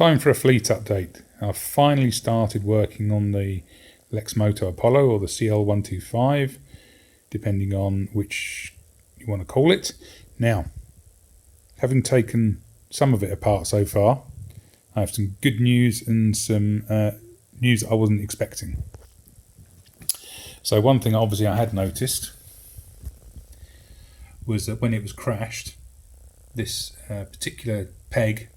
Time for a fleet update. I've finally started working on the Lexmoto Apollo, or the CL125, depending on which you want to call it. Now, having taken some of it apart so far, I have some good news and some news I wasn't expecting. So one thing obviously I had noticed was that when it was crashed, this particular peg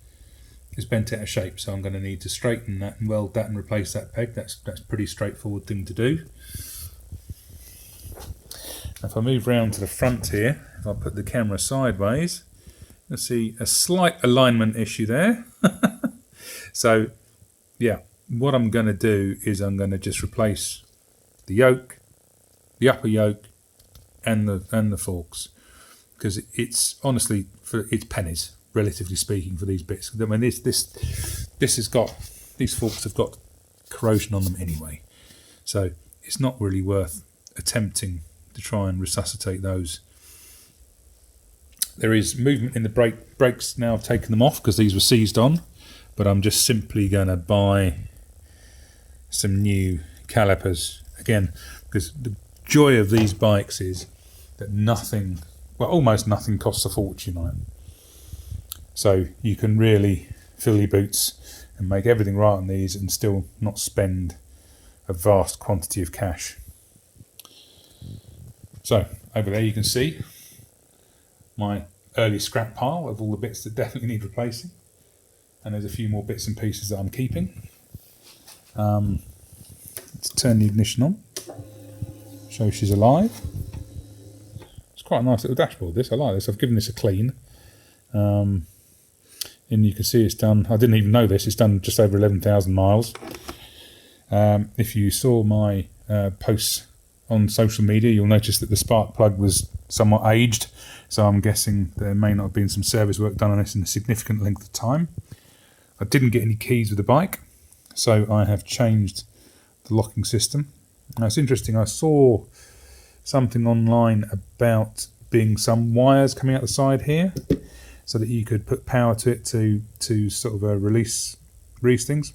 is bent out of shape, so I'm going to need to straighten that and weld that and replace that peg. That's a pretty straightforward thing to do. If I move round to the front here, if I put the camera sideways, you'll see a slight alignment issue there. So yeah, what I'm going to do is I'm going to just replace the yoke, the upper yoke, and the forks, because it's honestly it's pennies, relatively speaking, for these bits. I mean, this has got, these forks have got corrosion on them anyway, so it's not really worth attempting to try and resuscitate those. There is movement in the brakes now. I've taken them off because these were seized on, but I'm just simply going to buy some new calipers again, because the joy of these bikes is that nothing, well, almost nothing costs a fortune on it. So you can really fill your boots and make everything right on these and still not spend a vast quantity of cash. So over there you can see my early scrap pile of all the bits that definitely need replacing, and there's a few more bits and pieces that I'm keeping. Let's turn the ignition on, show she's alive. It's quite a nice little dashboard, this. I like this. I've given this a clean, and you can see it's done, I didn't even know this, it's done just over 11,000 miles. If you saw my posts on social media, you'll notice that the spark plug was somewhat aged, so I'm guessing there may not have been some service work done on this in a significant length of time. I didn't get any keys with the bike, so I have changed the locking system. Now it's interesting, I saw something online about being some wires coming out the side here, so that you could put power to it to sort of release things.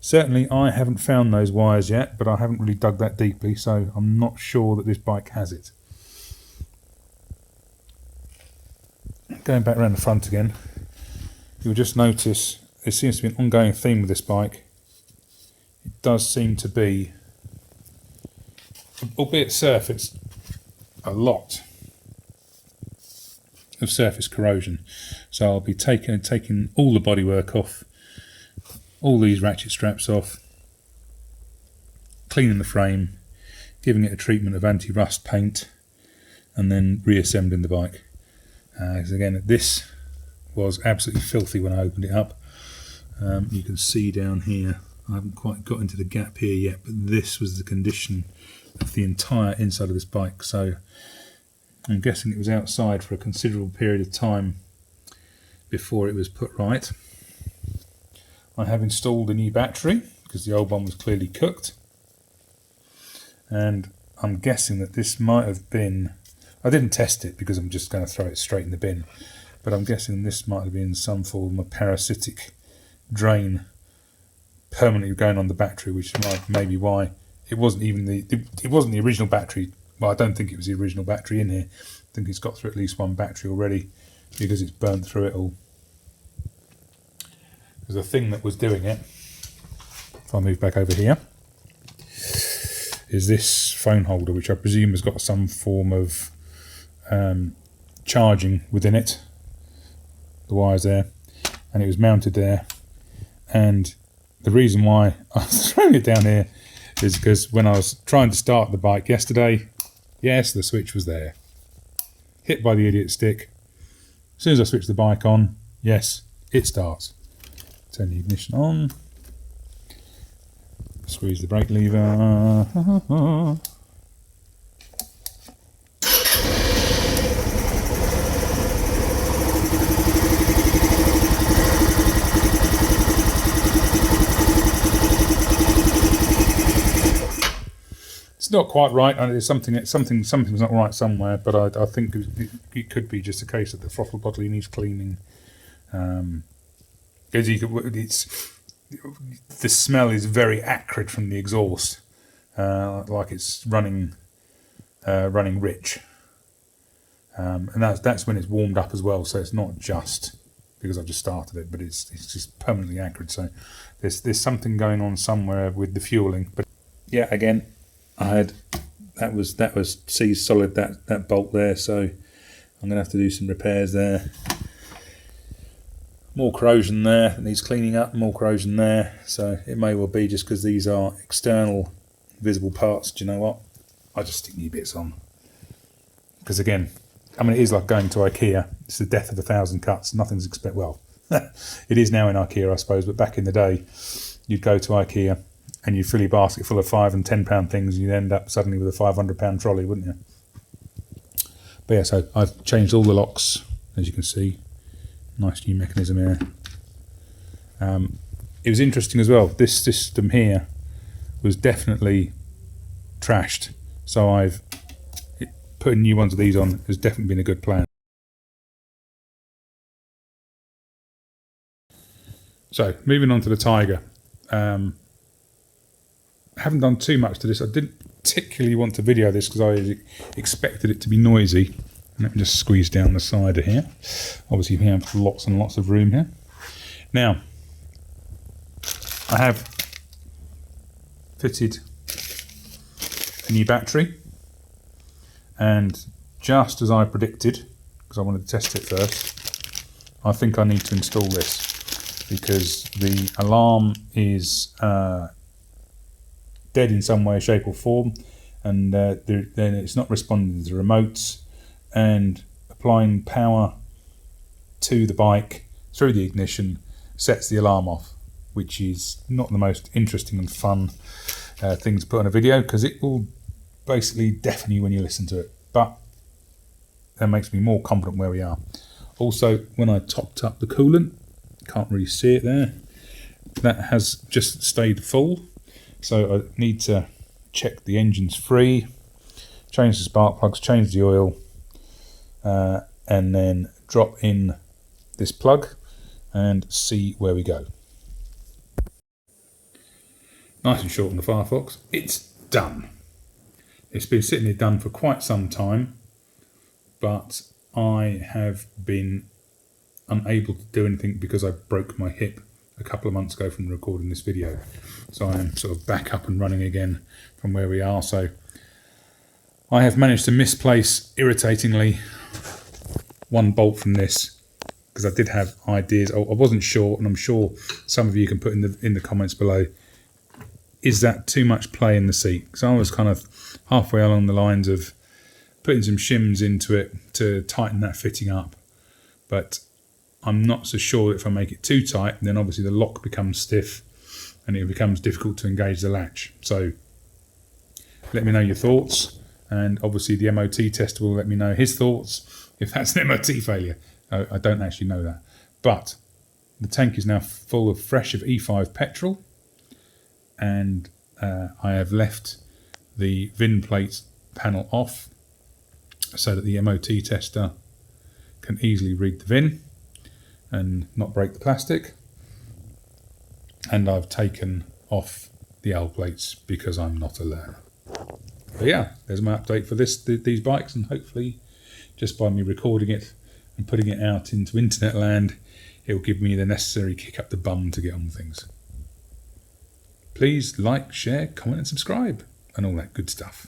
Certainly I haven't found those wires yet, but I haven't really dug that deeply, so I'm not sure that this bike has it. Going back around the front again, you'll just notice there seems to be an ongoing theme with this bike. It does seem to be, albeit surface, a lot of surface corrosion. So I'll be taking all the bodywork off, all these ratchet straps off, cleaning the frame, giving it a treatment of anti-rust paint, and then reassembling the bike. Because again, this was absolutely filthy when I opened it up. You can see down here, I haven't quite got into the gap here yet, but this was the condition of the entire inside of this bike. So I'm guessing it was outside for a considerable period of time before it was put right. I have installed a new battery because the old one was clearly cooked, and I'm guessing that this might have been, I didn't test it because I'm just going to throw it straight in the bin, but I'm guessing this might have been some form of parasitic drain permanently going on the battery, which may be why it wasn't even it wasn't the original battery. Well, I don't think it was the original battery in here. I think it's got through at least one battery already because it's burnt through it all. Because the thing that was doing it, if I move back over here, is this phone holder, which I presume has got some form of charging within it. The wire's there, and it was mounted there. And the reason why I was throwing it down here is because when I was trying to start the bike yesterday, yes, the switch was there. Hit by the idiot stick. As soon as I switch the bike on, yes, it starts. Turn the ignition on. Squeeze the brake lever. It's not quite right, and there's something's not right somewhere. But I think it could be just a case that the throttle body needs cleaning. because the smell is very acrid from the exhaust, like it's running rich, and that's when it's warmed up as well. So it's not just because I've just started it, but it's just permanently acrid. So there's something going on somewhere with the fueling. But yeah, again, that was seized solid, that bolt there. So I'm gonna have to do some repairs there. More corrosion there that needs cleaning up, more corrosion there. So it may well be just because these are external visible parts. Do you know what? I just stick new bits on. Because again, I mean, it is like going to IKEA. It's the death of 1,000 cuts. Nothing's expect. Well, it is now in IKEA, I suppose. But back in the day, you'd go to IKEA and you'd fill your basket full of £5 and £10 things, and you'd end up suddenly with a £500 trolley, wouldn't you? But yeah, so I've changed all the locks, as you can see. Nice new mechanism here. It was interesting as well. This system here was definitely trashed, so putting new ones of these on has definitely been a good plan. So moving on to the Tiger. I haven't done too much to this. I didn't particularly want to video this because I expected it to be noisy. Let me just squeeze down the side of here. Obviously we have lots and lots of room here. Now, I have fitted a new battery, and just as I predicted, because I wanted to test it first, I think I need to install this because the alarm is dead in some way, shape or form, and then it's not responding to the remotes, and applying power to the bike through the ignition sets the alarm off, which is not the most interesting and fun thing to put on a video because it will basically deafen you when you listen to it, but that makes me more confident where we are. Also, when I topped up the coolant, can't really see it there, that has just stayed full, so I need to check the engine's free, change the spark plugs, change the oil, and then drop in this plug and see where we go. Nice and short on the Firefox. It's done. It's been sitting here done for quite some time, but I have been unable to do anything because I broke my hip a couple of months ago from recording this video. So I am sort of back up and running again from where we are. So I have managed to misplace, irritatingly, one bolt from this because I did have ideas. I wasn't sure, and I'm sure some of you can put in the comments below, is that too much play in the seat? Because I was kind of halfway along the lines of putting some shims into it to tighten that fitting up, but I'm not so sure if I make it too tight, then obviously the lock becomes stiff and it becomes difficult to engage the latch. So let me know your thoughts, and obviously the MOT tester will let me know his thoughts if that's an MOT failure. I don't actually know that, but the tank is now full of fresh of E5 petrol, and I have left the VIN plate panel off so that the MOT tester can easily read the VIN and not break the plastic. And I've taken off the L plates because I'm not a learner. But yeah, there's my update for these bikes, and hopefully just by me recording it and putting it out into internet land, it will give me the necessary kick up the bum to get on with things. Please like, share, comment and subscribe and all that good stuff.